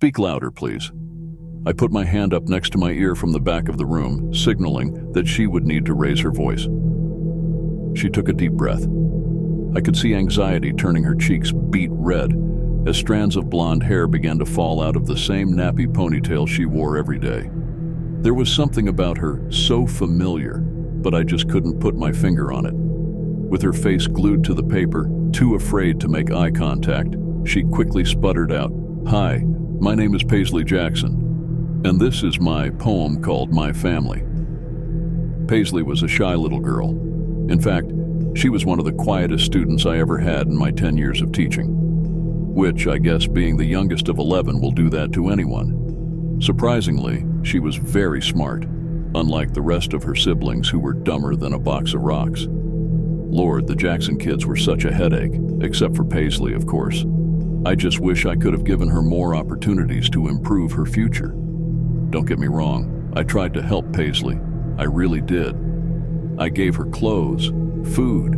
Speak louder, please." I put my hand up next to my ear from the back of the room, signaling that she would need to raise her voice. She took a deep breath. I could see anxiety turning her cheeks beet red as strands of blonde hair began to fall out of the same nappy ponytail she wore every day. There was something about her so familiar, but I just couldn't put my finger on it. With her face glued to the paper, too afraid to make eye contact, she quickly sputtered out, "Hi, my name is Paisley Jackson, and this is my poem called My Family." Paisley was a shy little girl. In fact, she was one of the quietest students I ever had in my 10 years of teaching. Which, I guess, being the youngest of 11 will do that to anyone. Surprisingly, she was very smart, unlike the rest of her siblings who were dumber than a box of rocks. Lord, the Jackson kids were such a headache, except for Paisley, of course. I just wish I could have given her more opportunities to improve her future. Don't get me wrong, I tried to help Paisley. I really did. I gave her clothes, food,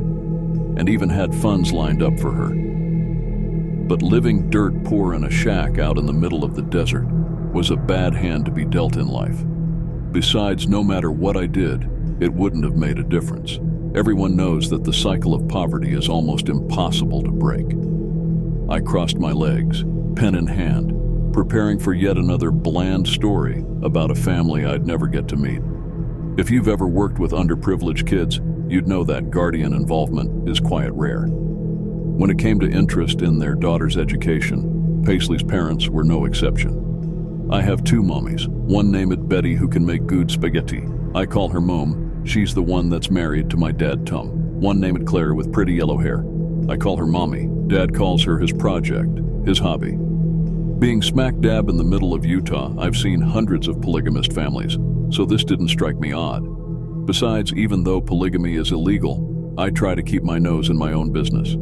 and even had funds lined up for her. But living dirt poor in a shack out in the middle of the desert was a bad hand to be dealt in life. Besides, no matter what I did, it wouldn't have made a difference. Everyone knows that the cycle of poverty is almost impossible to break. I crossed my legs, pen in hand, preparing for yet another bland story about a family I'd never get to meet. If you've ever worked with underprivileged kids, you'd know that guardian involvement is quite rare. When it came to interest in their daughter's education, Paisley's parents were no exception. I have two mommies, one named Betty who can make good spaghetti. I call her Mom. She's the one that's married to my dad, Tom. One named Claire with pretty yellow hair. I call her Mommy. Dad calls her his project, his hobby. Being smack dab in the middle of Utah, I've seen hundreds of polygamist families, so this didn't strike me odd. Besides, even though polygamy is illegal, I try to keep my nose in my own business.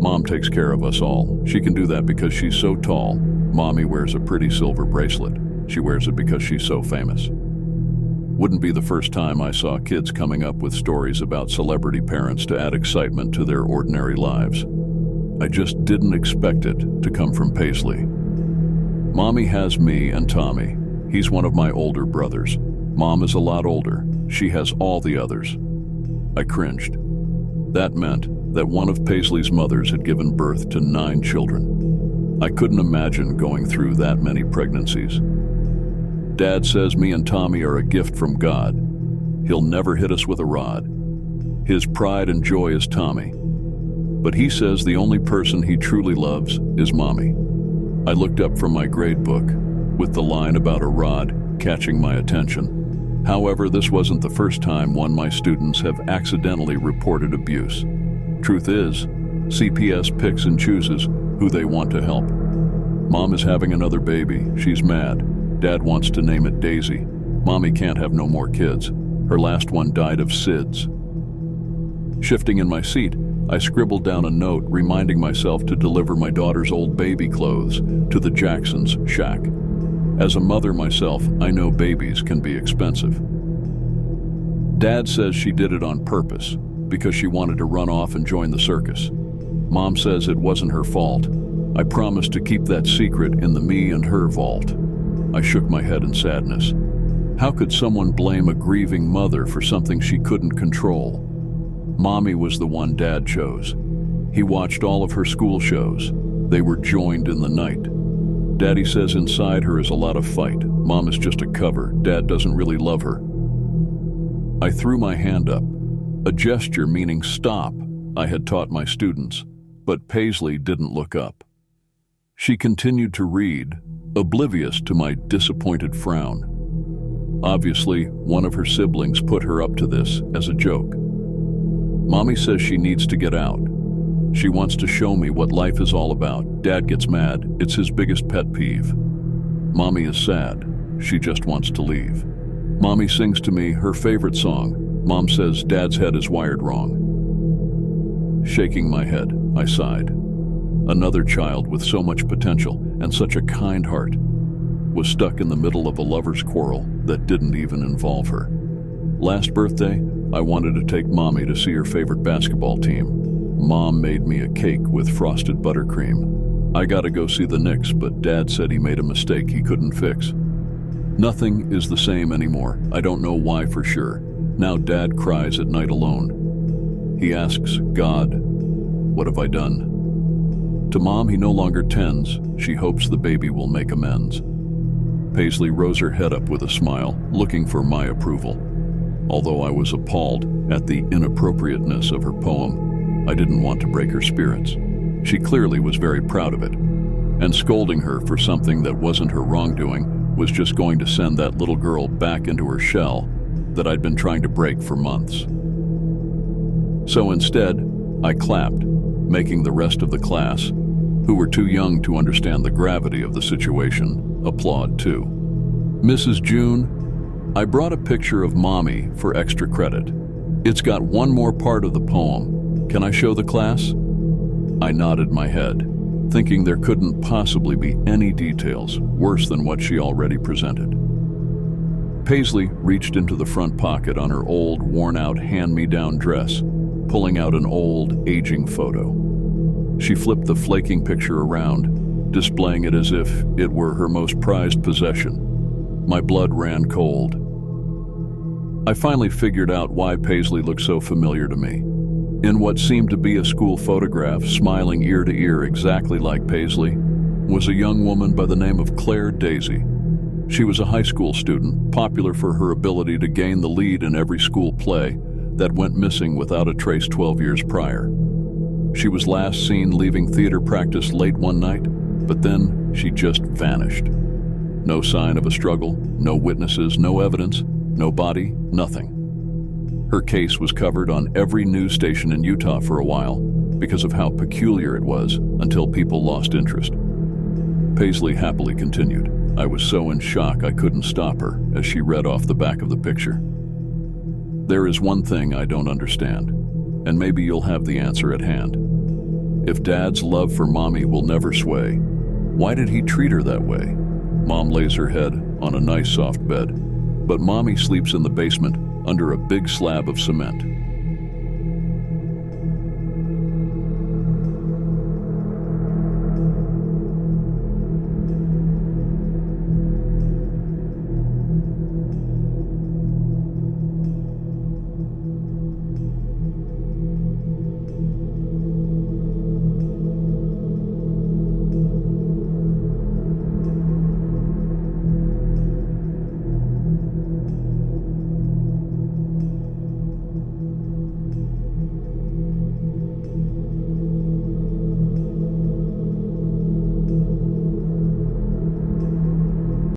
Mom takes care of us all. She can do that because she's so tall. Mommy wears a pretty silver bracelet. She wears it because she's so famous. Wouldn't be the first time I saw kids coming up with stories about celebrity parents to add excitement to their ordinary lives. I just didn't expect it to come from Paisley. Mommy has me and Tommy. He's one of my older brothers. Mom is a lot older. She has all the others. I cringed. That meant that one of Paisley's mothers had given birth to 9 children. I couldn't imagine going through that many pregnancies. Dad says me and Tommy are a gift from God. He'll never hit us with a rod. His pride and joy is Tommy. But he says the only person he truly loves is Mommy. I looked up from my grade book, with the line about a rod catching my attention. However, this wasn't the first time one of my students have accidentally reported abuse. Truth is, CPS picks and chooses who they want to help. Mom is having another baby. She's mad. Dad wants to name it Daisy. Mommy can't have no more kids. Her last one died of SIDS. Shifting in my seat, I scribbled down a note reminding myself to deliver my daughter's old baby clothes to the Jacksons' shack. As a mother myself, I know babies can be expensive. Dad says she did it on purpose because she wanted to run off and join the circus. Mom says it wasn't her fault. I promised to keep that secret in the me and her vault. I shook my head in sadness. How could someone blame a grieving mother for something she couldn't control? Mommy was the one Dad chose. He watched all of her school shows. They were joined in the night. Daddy says inside her is a lot of fight. Mom is just a cover. Dad doesn't really love her. I threw my hand up, a gesture meaning stop I had taught my students, but Paisley didn't look up. She continued to read, oblivious to my disappointed frown. Obviously, one of her siblings put her up to this as a joke. Mommy says she needs to get out. She wants to show me what life is all about. Dad gets mad. It's his biggest pet peeve. Mommy is sad. She just wants to leave. Mommy sings to me her favorite song. Mom says Dad's head is wired wrong. Shaking my head, I sighed. Another child with so much potential and such a kind heart was stuck in the middle of a lover's quarrel that didn't even involve her. Last birthday, I wanted to take Mommy to see her favorite basketball team. Mom made me a cake with frosted buttercream. I gotta go see the Knicks, but Dad said he made a mistake he couldn't fix. Nothing is the same anymore. I don't know why for sure. Now Dad cries at night alone. He asks God, what have I done? To Mom, he no longer tends. She hopes the baby will make amends. Paisley rose her head up with a smile, looking for my approval. Although I was appalled at the inappropriateness of her poem, I didn't want to break her spirits. She clearly was very proud of it, and scolding her for something that wasn't her wrongdoing was just going to send that little girl back into her shell that I'd been trying to break for months. So instead, I clapped, making the rest of the class, who were too young to understand the gravity of the situation, applaud too. Mrs. June, I brought a picture of Mommy for extra credit. It's got one more part of the poem. Can I show the class? I nodded my head, thinking there couldn't possibly be any details worse than what she already presented. Paisley reached into the front pocket on her old, worn-out hand-me-down dress, pulling out an old, aging photo. She flipped the flaking picture around, displaying it as if it were her most prized possession. My blood ran cold. I finally figured out why Paisley looked so familiar to me. In what seemed to be a school photograph, smiling ear to ear exactly like Paisley, was a young woman by the name of Claire Daisy. She was a high school student, popular for her ability to gain the lead in every school play that went missing without a trace 12 years prior. She was last seen leaving theater practice late one night, but then she just vanished. No sign of a struggle, no witnesses, no evidence, no body, nothing. Her case was covered on every news station in Utah for a while because of how peculiar it was until people lost interest. Paisley happily continued. I was so in shock I couldn't stop her as she read off the back of the picture. There is one thing I don't understand, and maybe you'll have the answer at hand. If Dad's love for Mommy will never sway, why did he treat her that way? Mom lays her head on a nice soft bed, but Mommy sleeps in the basement under a big slab of cement.